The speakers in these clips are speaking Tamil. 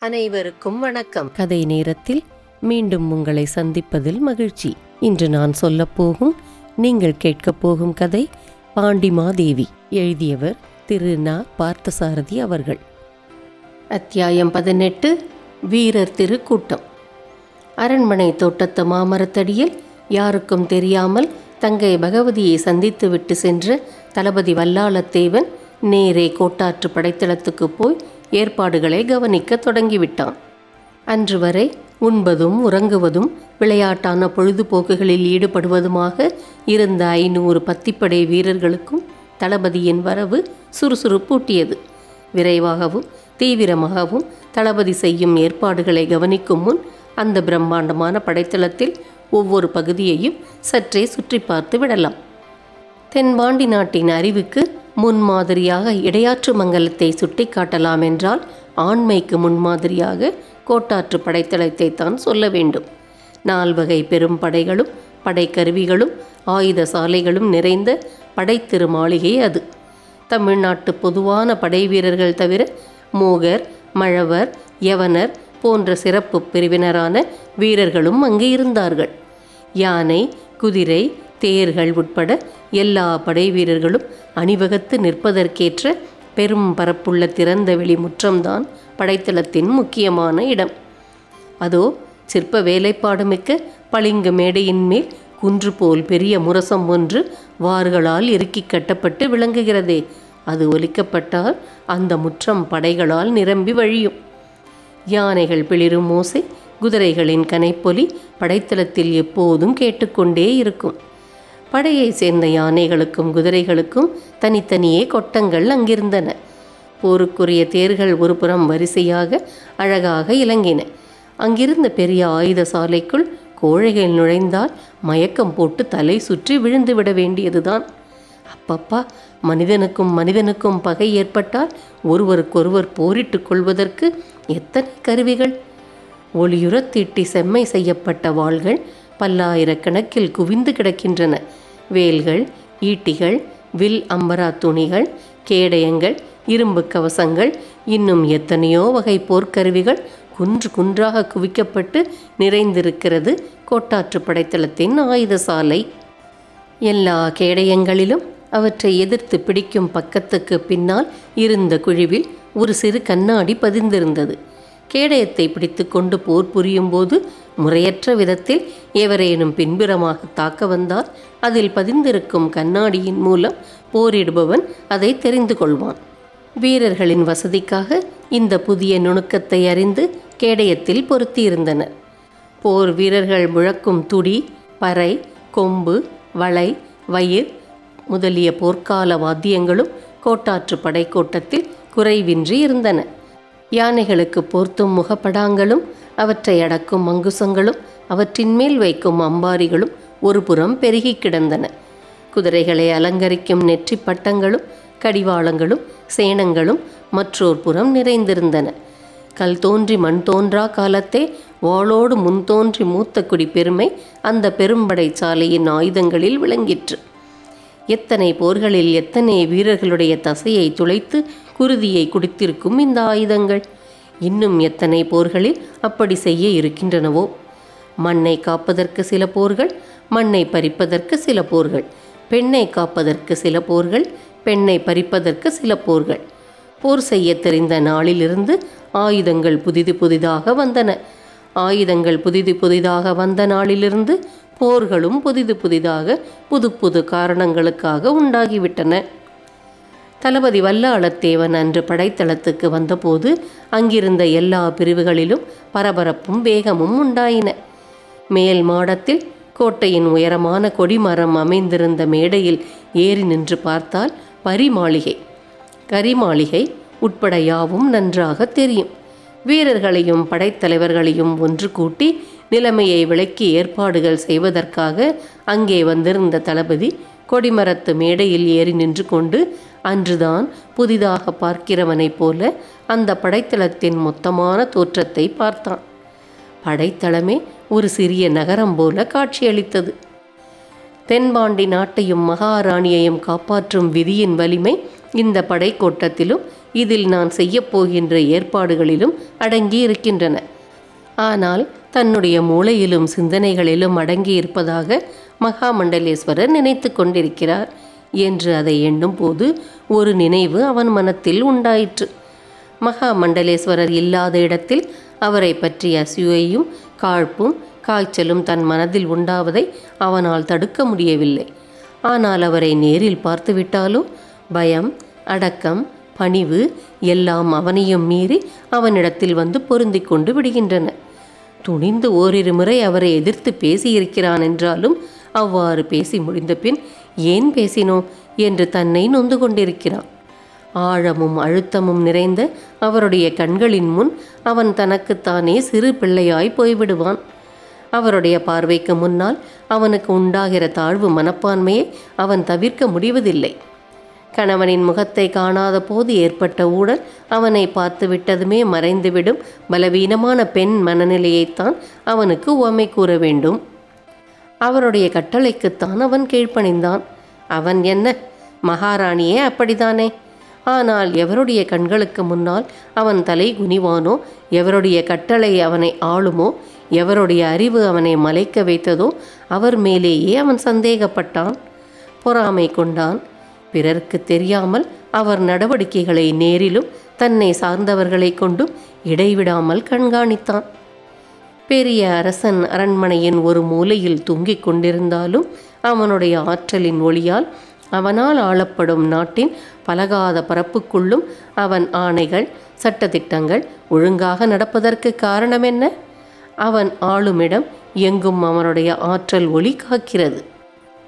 அனைவருக்கும் வணக்கம். கதை நேரத்தில் மீண்டும் உங்களை சந்திப்பதில் மகிழ்ச்சி. இன்று நான் சொல்லப்போகும் நீங்கள் கேட்கப் போகும் கதை பாண்டிமாதேவி. எழுதியவர் திரு ந. பார்த்தசாரதி அவர்கள். அத்தியாயம் 18. வீரர் திருக்கூட்டம். அரண்மனை தோட்டத்து மாமரத்தடியில் யாருக்கும் தெரியாமல் தங்கை பகவதியை சந்தித்துவிட்டு சென்ற தளபதி வல்லாளத்தேவன் நேரே கோட்டாற்று படைத்தளத்துக்கு போய் ஏற்பாடுகளை கவனிக்க தொடங்கிவிட்டான். அன்று வரை உண்பதும் உறங்குவதும் விளையாட்டான பொழுதுபோக்குகளில் ஈடுபடுவதுமாக இருந்த 500 பத்திப்படை வீரர்களுக்கும் தளபதியின் வரவு சுறுசுறுப்பூட்டியது. விரைவாகவும் தீவிரமாகவும் தளபதி செய்யும் ஏற்பாடுகளை கவனிக்கும் முன் அந்த பிரம்மாண்டமான படைத்தளத்தில் ஒவ்வொரு பகுதியையும் சற்றே சுற்றி பார்த்து விடலாம். தென்பாண்டி நாட்டின் அறிவுக்கு முன்மாதிரியாக இடையாற்று மங்கலத்தை சுட்டி காட்டலாம் என்றால் ஆண்மைக்கு முன்மாதிரியாக கோட்டாற்று படைத்தளத்தை தான் சொல்ல வேண்டும். 4 வகை பெரும் படைகளும் படைக்கருவிகளும் ஆயுத சாலைகளும் நிறைந்த படைத்திரு மாளிகை அது. தமிழ்நாட்டு பொதுவான படை வீரர்கள் தவிர மோகர், மழவர், யவனர் போன்ற சிறப்பு பிரிவினரான வீரர்களும் அங்கு இருந்தார்கள். யானை, குதிரை, தேர்கள் உட்பட எல்லா படை வீரர்களும் அணிவகுத்து நிற்பதற்கேற்ற பெரும் பரப்புள்ள திறந்த வெளி முற்றம்தான் படைத்தளத்தின் முக்கியமான இடம். அதோ சிற்ப வேலைப்பாடு மிக்க பளிங்கு மேடையின் மேல் குன்று போல் பெரிய முரசம் ஒன்று வார்களால் இறுக்கி கட்டப்பட்டு விளங்குகிறதே, அது ஒலிக்கப்பட்டால் அந்த முற்றம் படைகளால் நிரம்பி வழியும். யானைகள் பிளிரும் ஓசை, குதிரைகளின் கனைப்பொலி படைத்தளத்தில் எப்போதும் கேட்டுக்கொண்டே இருக்கும். படையை சேர்ந்த யானைகளுக்கும் குதிரைகளுக்கும் தனித்தனியே கொட்டங்கள் அங்கிருந்தன. போருக்குரிய தேர்கள் ஒரு புறம் வரிசையாக அழகாக இலங்கின. அங்கிருந்த பெரிய ஆயுத சாலைக்குள் கோழைகள் நுழைந்தால் மயக்கம் போட்டு தலை சுற்றி விழுந்து விட வேண்டியதுதான். அப்பப்பா, மனிதனுக்கும் பகை ஏற்பட்டால் ஒருவருக்கொருவர் போரிட்டு கொள்வதற்கு எத்தனை கருவிகள்! ஒளியுறத் தீட்டி செம்மை செய்யப்பட்ட வாள்கள் பல்லாயிரக்கணக்கில் குவிந்து கிடக்கின்றன. வேல்கள், ஈட்டிகள், வில் அம்பரா துணிகள், கேடயங்கள், இரும்பு கவசங்கள், இன்னும் எத்தனையோ வகை போர்க்கருவிகள் குன்று குன்றாக குவிக்கப்பட்டு நிறைந்திருக்கிறது கோட்டாற்று படைத்தளத்தின் ஆயுத சாலை. எல்லா கேடயங்களிலும் அவற்றை எதிர்த்து பிடிக்கும் பக்கத்துக்கு பின்னால் இருந்த குழிவில் ஒரு சிறு கண்ணாடி பதிந்திருந்தது. கேடயத்தை பிடித்து கொண்டு போர் புரியும் போது முறையற்ற விதத்தில் எவரேனும் பின்புறமாக தாக்க வந்தால் அதில் பதிந்திருக்கும் கண்ணாடியின் மூலம் போரிடுபவன் அதை தெரிந்து கொள்வான். வீரர்களின் வசதிக்காக இந்த புதிய நுணுக்கத்தை அறிந்து கேடயத்தில் பொருத்தியிருந்தனர். போர் வீரர்கள் முழக்கும் துடி, பறை, கொம்பு, வளை, வயிர் முதலிய போர்க்கால வாத்தியங்களும் கோட்டாற்று படைக்கோட்டத்தில் குறைவின்றி இருந்தன. யானைகளுக்கு போர்த்தும் முகப்படாங்களும் அவற்றை அடக்கும் அங்குசங்களும் அவற்றின் மேல் வைக்கும் அம்பாரிகளும் ஒரு புறம் பெருகி கிடந்தன. குதிரைகளை அலங்கரிக்கும் நெற்றி பட்டங்களும் கடிவாளங்களும் சேணங்களும் மற்றோர் புறம் நிறைந்திருந்தன. கல் தோன்றி மண் தோன்றா காலத்தே வாளோடு முன் தோன்றி மூத்த குடி பெருமை அந்த பெரும்படை சாலையின் ஆயுதங்களில் விளங்கிற்று. எத்தனை போர்களில் எத்தனை வீரர்களுடைய தசையை துளைத்து குருதியை குடித்திருக்கும் இந்த ஆயுதங்கள்! இன்னும் எத்தனை போர்களில் அப்படி செய்ய இருக்கின்றனவோ! மண்ணை காப்பதற்கு சில போர்கள், மண்ணை பறிப்பதற்கு சில போர்கள், பெண்ணை காப்பதற்கு சில போர்கள், பெண்ணை பறிப்பதற்கு சில போர்கள். போர் செய்ய தெரிந்த நாளிலிருந்து ஆயுதங்கள் புதிதாக வந்தன. ஆயுதங்கள் புதிதாக வந்த நாளிலிருந்து போர்களும் புதிதாக புது காரணங்களுக்காக உண்டாகிவிட்டன. தளபதி வல்லாளத்தேவன் அன்று படைத்தளத்துக்கு வந்தபோது அங்கிருந்த எல்லா பிரிவுகளிலும் பரபரப்பும் வேகமும் உண்டாயின. மேல் மாடத்தில் கோட்டையின் உயரமான கொடிமரம் அமைந்திருந்த மேடையில் ஏறி நின்று பார்த்தால் பரிமாளிகை, கரிமாளிகை உட்பட யாவும் நன்றாக தெரியும். வீரர்களையும் படைத்தலைவர்களையும் ஒன்று கூட்டி நிலைமையை விளக்கி ஏற்பாடுகள் செய்வதற்காக அங்கே வந்திருந்த தளபதி கொடிமரத்து மேடையில் ஏறி நின்று கொண்டு அன்றுதான் புதிதாக பார்க்கிறவனைப் போல அந்த படைத்தளத்தின் மொத்தமான தோற்றத்தை பார்த்தான். படைத்தளமே ஒரு சிறிய நகரம் போல காட்சியளித்தது. தென்பாண்டி நாட்டையும் மகாராணியையும் காப்பாற்றும் விதியின் வலிமை இந்த படைக்கோட்டத்திலும் இதில் நான் செய்யப்போகின்ற ஏற்பாடுகளிலும் அடங்கி இருக்கின்றன. ஆனால் தன்னுடைய மூளையிலும் சிந்தனைகளிலும் அடங்கி இருப்பதாக மகாமண்டலேஸ்வரர் நினைத்து கொண்டிருக்கிறார் என்று அதை எண்ணும் போது ஒரு நினைவு அவன் மனத்தில் உண்டாயிற்று. மகாமண்டலேஸ்வரர் இல்லாத இடத்தில் அவரை பற்றிய அசூயையும் காழ்ப்பும் காய்ச்சலும் தன் மனதில் உண்டாவதை அவனால் தடுக்க முடியவில்லை. ஆனால் அவரை நேரில் பார்த்துவிட்டாலோ பயம், அடக்கம், பணிவு எல்லாம் அவனையும் மீறி அவனிடத்தில் வந்து பொருந்தி கொண்டு விடுகின்றன. துணிந்து ஓரிரு முறை அவரை எதிர்த்து பேசியிருக்கிறான் என்றாலும் அவ்வாறு பேசி முடிந்த பின் ஏன் பேசினோம் என்று தன்னை நொந்து கொண்டிருக்கிறான். ஆழமும் அழுத்தமும் நிறைந்த அவருடைய கண்களின் முன் அவன் தனக்குத்தானே சிறு பிள்ளையாய் போய்விடுவான். அவருடைய பார்வைக்கு முன்னால் அவனுக்கு உண்டாகிற தாழ்வு மனப்பான்மையை அவன் தவிர்க்க முடிவதில்லை. கணவனின் முகத்தை காணாத போது ஏற்பட்ட ஊடல் அவனை பார்த்து விட்டதுமே மறைந்துவிடும் பலவீனமான பெண் மனநிலையைத்தான் அவனுக்கு உவமை கூற வேண்டும். அவருடைய கட்டளைக்குத்தான் அவன் கீழ்ப்பணிந்தான். அவன் என்ன, மகாராணியே அப்படித்தானே. ஆனால் எவருடைய கண்களுக்கு முன்னால் அவன் தலை குனிவானோ, எவருடைய கட்டளை அவனை ஆளுமோ, எவருடைய அறிவு அவனை மலைக்க வைத்ததோ அவர் மேலேயே அவன் சந்தேகப்பட்டான், பொறாமை கொண்டான். பிறருக்கு தெரியாமல் அவர் நடவடிக்கைகளை நேரிலும் தன்னை சார்ந்தவர்களை கொண்டும் இடைவிடாமல் கண்காணித்தான். பெரிய அரசன் அரண்மனையின் ஒரு மூலையில் தூங்கிக் கொண்டிருந்தாலும் அவனுடைய ஆற்றலின் ஒளியால் அவனால் ஆளப்படும் நாட்டின் பலகாத பரப்புக்குள்ளும் அவன் ஆணைகள், சட்டத்திட்டங்கள் ஒழுங்காக நடப்பதற்கு காரணம் என்ன? அவன் ஆளுமிடம் எங்கும் அவனுடைய ஆற்றல் ஒளி காக்கிறது.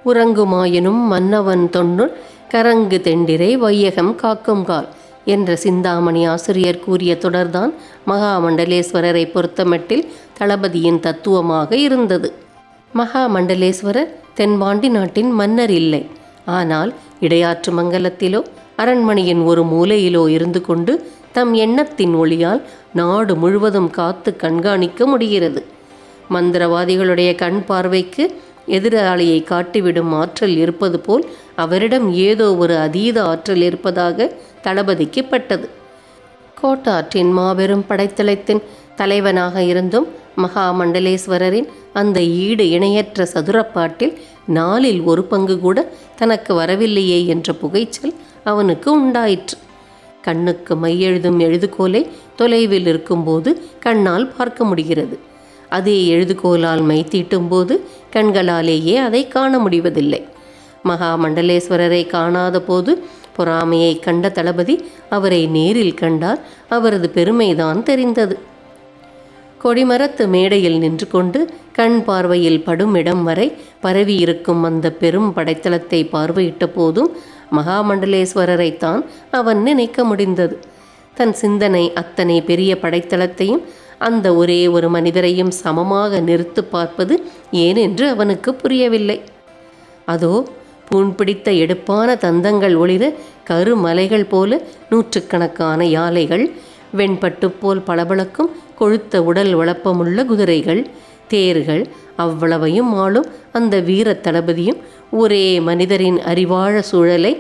உறங்குமாயினும் மன்னவன் தொன்னுள் கரங்கு தெண்டிரை வையகம் காக்கும்கால் என்ற சிந்தாமணி ஆசிரியர் கூறிய தொடர்தான் மகாமண்டலேஸ்வரரை பொறுத்தமட்டில் தளபதியின் தத்துவமாக இருந்தது. மகாமண்டலேஸ்வரர் தென்பாண்டி நாட்டின் மன்னர் இல்லை. ஆனால் இடையாற்று மங்கலத்திலோ அரண்மனையின் ஒரு மூலையிலோ இருந்து கொண்டு தம் எண்ணத்தின் ஒளியால் நாடு முழுவதும் காத்து கண்காணிக்க முடிகிறது. மந்திரவாதிகளுடைய கண் பார்வைக்கு எதிராளியை காட்டிவிடும் ஆற்றல் இருப்பது போல் அவரிடம் ஏதோ ஒரு அதீத ஆற்றல் இருப்பதாக தளபதிக்கு பட்டது. கோட்டாற்றின் மாபெரும் படைத்தளத்தின் தலைவனாக இருந்தும் மகாமண்டலேஸ்வரரின் அந்த ஈடு இணையற்ற சதுரப்பாட்டில் 1/4 பங்கு கூட தனக்கு வரவில்லையே என்ற புகைச்சல் அவனுக்கு உண்டாயிற்று. கண்ணுக்கு மையெழுதும் எழுதுகோலை தொலைவில் இருக்கும்போது கண்ணால் பார்க்க முடிகிறது. அதே எழுதுகோலால் மை தீட்டும்போது கண்களாலேயே அதை காண முடிவதில்லை. மகாமண்டலேஸ்வரரை காணாத போது பொறாமையை கண்ட தளபதி அவரை நேரில் கண்டார். அவரது பெருமைதான் தெரிந்தது. கொடிமரத்து மேடையில் நின்று கொண்டு கண் பார்வையில் படும் இடம் வரை பரவியிருக்கும் அந்த பெரும் படைத்தளத்தை பார்வையிட்ட போதும் மகாமண்டலேஸ்வரரைத்தான் அவன் நினைக்க முடிந்தது. தன் சிந்தனை அத்தனை பெரிய படைத்தளத்தையும் அந்த ஒரே ஒரு மனிதரையும் சமமாக நிறுத்து பார்ப்பது ஏனென்று அவனுக்கு புரியவில்லை. அதோ பூண்பிடித்த எடுப்பான தந்தங்கள் ஒளிர கருமலைகள் போல நூற்றுக்கணக்கான யானைகள், வெண்பட்டு போல் பளபளக்கும் கொழுத்த உடல் வளப்பமுள்ள குதிரைகள், தேர்கள், அவ்வளவையும் ஆளும் அந்த வீர தளபதியும் ஒரே மனிதரின் அறிவாழ சூழலை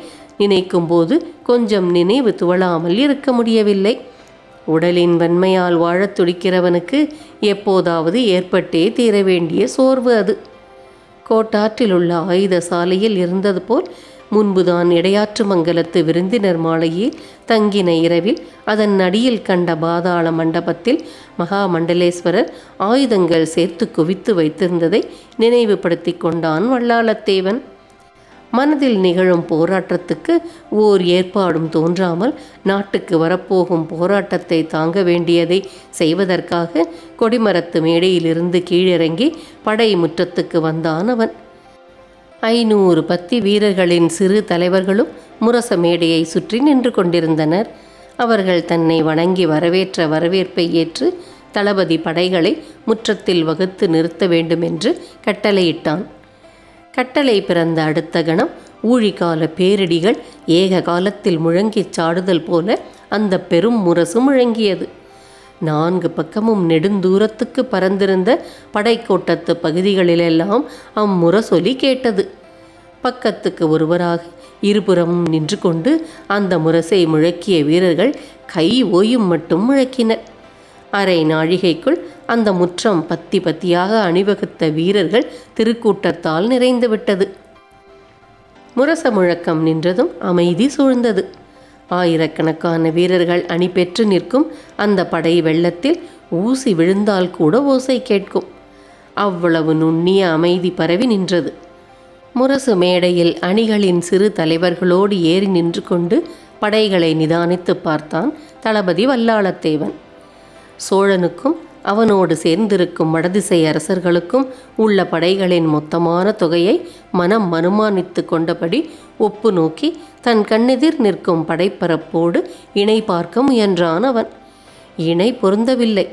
நினைக்கும்போது கொஞ்சம் நினைவு துவளாமல் இருக்க முடியவில்லை. உடலின் வன்மையால் வாழத் துடிக்கிறவனுக்கு எப்போதாவது ஏற்பட்டே தீர வேண்டிய சோர்வு அது. கோட்டாற்றில் உள்ள ஆயுத சாலையில் இருந்தது போல் முன்புதான் இடையாற்று மங்கலத்து விருந்தினர் மாலையில் தங்கின இரவில் அதன் அடியில் கண்ட பாதாள மண்டபத்தில் மகாமண்டலேஸ்வரர் ஆயுதங்கள் சேர்த்து குவித்து வைத்திருந்ததை நினைவுபடுத்தி கொண்டான் வல்லாளத்தேவன். மனதில் நிகழும் போராட்டத்துக்கு ஓர் ஏற்பாடும் தோன்றாமல் நாட்டுக்கு வரப்போகும் போராட்டத்தை தாங்க வேண்டியதை செய்வதற்காக கொடிமரத்து மேடையிலிருந்து கீழிறங்கி படை முற்றத்துக்கு வந்தான் அவன். 500 பத்தி வீரர்களின் சிறு தலைவர்களும் முரச மேடையை சுற்றி நின்று கொண்டிருந்தனர். அவர்கள் தன்னை வணங்கி வரவேற்ற வரவேற்பை ஏற்று தளபதி படைகளை முற்றத்தில் வகுத்து நிறுத்த வேண்டும் என்று கட்டளையிட்டான். கட்டளை பிறந்த அடுத்த கணம் ஊழிகால பேரிடிகள் ஏக காலத்தில் முழங்கிச் சாடுதல் போல அந்த பெரும் முரசு முழங்கியது. 4 பக்கமும் நெடுந்தூரத்துக்கு பறந்திருந்த படைக்கோட்டத்து பகுதிகளிலெல்லாம் அம்முரசொலி கேட்டது. பக்கத்துக்கு ஒருவராக இருபுறமும் நின்று கொண்டு அந்த முரசை முழக்கிய வீரர்கள் கை ஓயும் மட்டும் முழக்கினர். அரை நாழிகைக்குள் அந்த முற்றம் பத்தி பத்தியாக அணிவகுத்த வீரர்கள் திருக்கூட்டத்தால் நிறைந்துவிட்டது. முரச முழக்கம் நின்றதும் அமைதி சூழ்ந்தது. ஆயிரக்கணக்கான வீரர்கள் அணி பெற்று நிற்கும் அந்த படை வெள்ளத்தில் ஊசி விழுந்தால் கூட ஓசை கேட்கும். அவ்வளவு நுண்ணிய அமைதி பரவி நின்றது. முரசு மேடையில் அணிகளின் சிறு தலைவர்களோடு ஏறி நின்று கொண்டு படைகளை நிதானித்து பார்த்தான் தளபதி வல்லாளத்தேவன். சோழனுக்கும் அவனோடு சேர்ந்திருக்கும் வடதிசை அரசர்களுக்கும் உள்ள படைகளின் மொத்தமான தொகையை மனம் அனுமானித்து கொண்டபடி ஒப்பு நோக்கி தன் கண்ணெதிர் நிற்கும் படைப்பரப்போடு இணை பார்க்க முயன்றான் அவன். இணை பொருந்தவில்லை.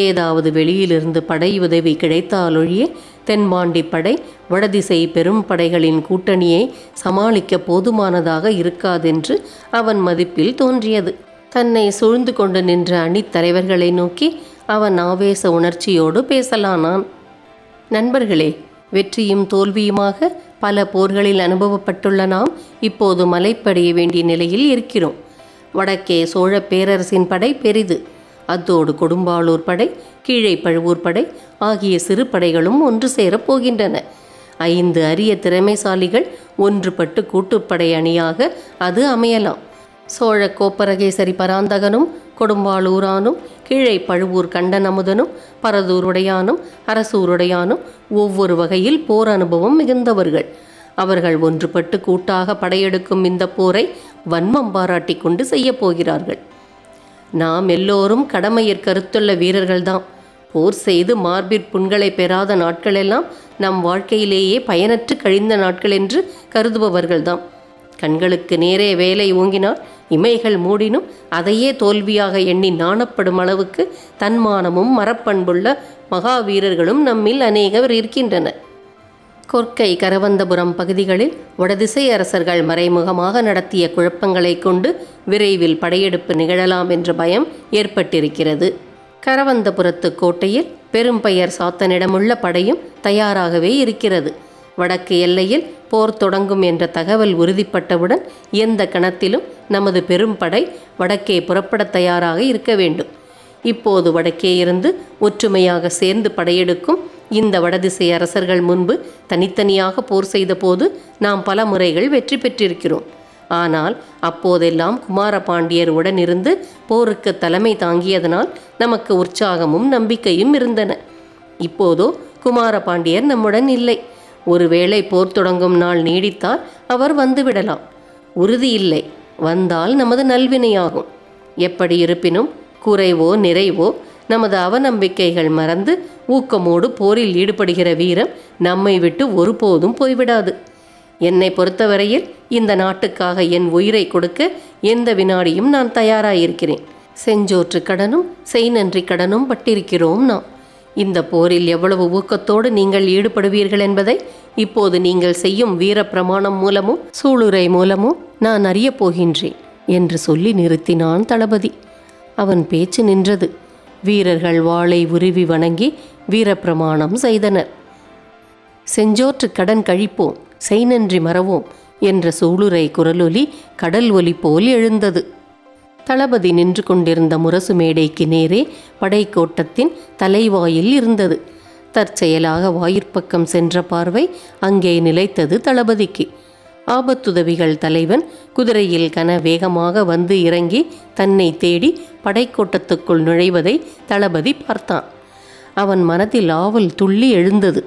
ஏதாவது வெளியிலிருந்து படை உதவி கிடைத்தாலொழிய தென்பாண்டி படை வடதிசை பெரும் படைகளின் கூட்டணியை சமாளிக்க போதுமானதாக இருக்காதென்று அவன் மதிப்பில் தோன்றியது. தன்னை சூழ்ந்து கொண்டு நின்ற அணித்தலைவர்களை நோக்கி அவன் ஆவேச உணர்ச்சியோடு பேசலானான். நண்பர்களே, வெற்றியும் தோல்வியுமாக பல போர்களில் அனுபவப்பட்டுள்ள நாம் இப்போது மலைப்படைய வேண்டிய நிலையில் இருக்கிறோம். வடக்கே சோழ பேரரசின் படை பெரிது. அத்தோடு கொடும்பாளூர் படை, கீழே பழுவூர் படை ஆகிய சிறு படைகளும் ஒன்று சேரப் போகின்றன. 5 அரிய திறமைசாலிகள் ஒன்றுபட்டு கூட்டுப்படை அணியாக அது அமையலாம். சோழ கோப்பரகேசரி பராந்தகனும் கொடும்பாளூரானும் கீழே பழுவூர் கண்டனமுதனும் பரதூருடையானும் அரசூருடையானும் ஒவ்வொரு வகையில் போர் அனுபவம் மிகுந்தவர்கள். அவர்கள் ஒன்றுபட்டு கூட்டாக படையெடுக்கும் இந்த போரை வன்மம் பாராட்டி கொண்டு செய்ய போகிறார்கள். நாம் எல்லோரும் கடமையற் கருத்துள்ள வீரர்கள்தான். போர் செய்து மார்பிற் புண்களை பெறாத நாட்களெல்லாம் நம் வாழ்க்கையிலேயே பயனற்று கழிந்த நாட்கள் என்று கருதுபவர்கள்தான். கண்களுக்கு நேரே வேலை ஓங்கினால் இமைகள் மூடினும் அதையே தோல்வியாக எண்ணி நாணப்படும் அளவுக்கு தன்மானமும் மரப்பண்புள்ள மகாவீரர்களும் நம்மில் அநேகர் இருக்கின்றனர். கொற்கை கரவந்தபுரம் பகுதிகளில் வடதிசை அரசர்கள் மறைமுகமாக நடத்திய குழப்பங்களை கொண்டு விரைவில் படையெடுப்பு நிகழலாம் என்ற பயம் ஏற்பட்டிருக்கிறது. கரவந்தபுரத்து கோட்டையில் பெரும்பெயர் சாத்தனிடமுள்ள படையும் தயாராகவே இருக்கிறது. வடக்கு எல்லையில் போர் தொடங்கும் என்ற தகவல் உறுதிப்பட்டவுடன் எந்த கணத்திலும் நமது பெரும்படை வடக்கே புறப்பட தயாராக இருக்க வேண்டும். இப்போது வடக்கே இருந்து ஒற்றுமையாக சேர்ந்து படையெடுக்கும் இந்த வடதிசை அரசர்கள் முன்பு தனித்தனியாக போர் செய்த போது நாம் பல முறைகள் வெற்றி பெற்றிருக்கிறோம். ஆனால் அப்போதெல்லாம் குமாரபாண்டியர் உடனிருந்து போருக்கு தலைமை தாங்கியதனால் நமக்கு உற்சாகமும் நம்பிக்கையும் இருந்தன. இப்போதோ குமாரபாண்டியர் நம்முடன் இல்லை. ஒருவேளை போர் தொடங்கும் நாள் நீடித்தால் அவர் வந்துவிடலாம். உறுதி இல்லை. வந்தால் நமது நல்வினையாகும். எப்படி இருப்பினும் குறைவோ நிறைவோ நமது அவநம்பிக்கைகள் மறந்து ஊக்கமோடு போரில் ஈடுபடுகிற வீரம் நம்மை விட்டு ஒருபோதும் போய்விடாது. என்னை பொறுத்தவரையில் இந்த நாட்டுக்காக என் உயிரை கொடுக்க எந்த வினாடியும் நான் தயாராயிருக்கிறேன். செஞ்சோற்று கடனும் செய்நன்றி கடனும் பட்டிருக்கிறோம் நாம். இந்த போரில் எவ்வளவு ஊக்கத்தோடு நீங்கள் ஈடுபடுவீர்கள் என்பதை இப்போது நீங்கள் செய்யும் வீர பிரமாணம் மூலமும் சூளுரை மூலமும் நான் அறியப் போகின்றேன் என்று சொல்லி நிறுத்தினான் தளபதி. அவன் பேச்சு நின்றது. வீரர்கள் வாளை உருவி வணங்கி வீரப்பிரமாணம் செய்தனர். செஞ்சோற்று கடன் கழிப்போம், செய்நன்றி மறவோம் என்ற சூளுரை குரலொலி கடல் ஒலி போல் எழுந்தது. தளபதி நின்று கொண்டிருந்த முரசு மேடைக்கு நேரே படைக்கோட்டத்தின் தலைவாயில் இருந்தது. தற்செயலாக வாயிற்பக்கம் சென்ற பார்வை அங்கே நிலைத்தது தளபதிக்கு. ஆபத்துதவிகள் தலைவன் குதிரையில் கன வேகமாக வந்து இறங்கி தன்னை தேடி படைக்கோட்டத்துக்குள் நுழைவதை தளபதி பார்த்தான். அவன் மனதில் ஆவல் துள்ளி எழுந்தது.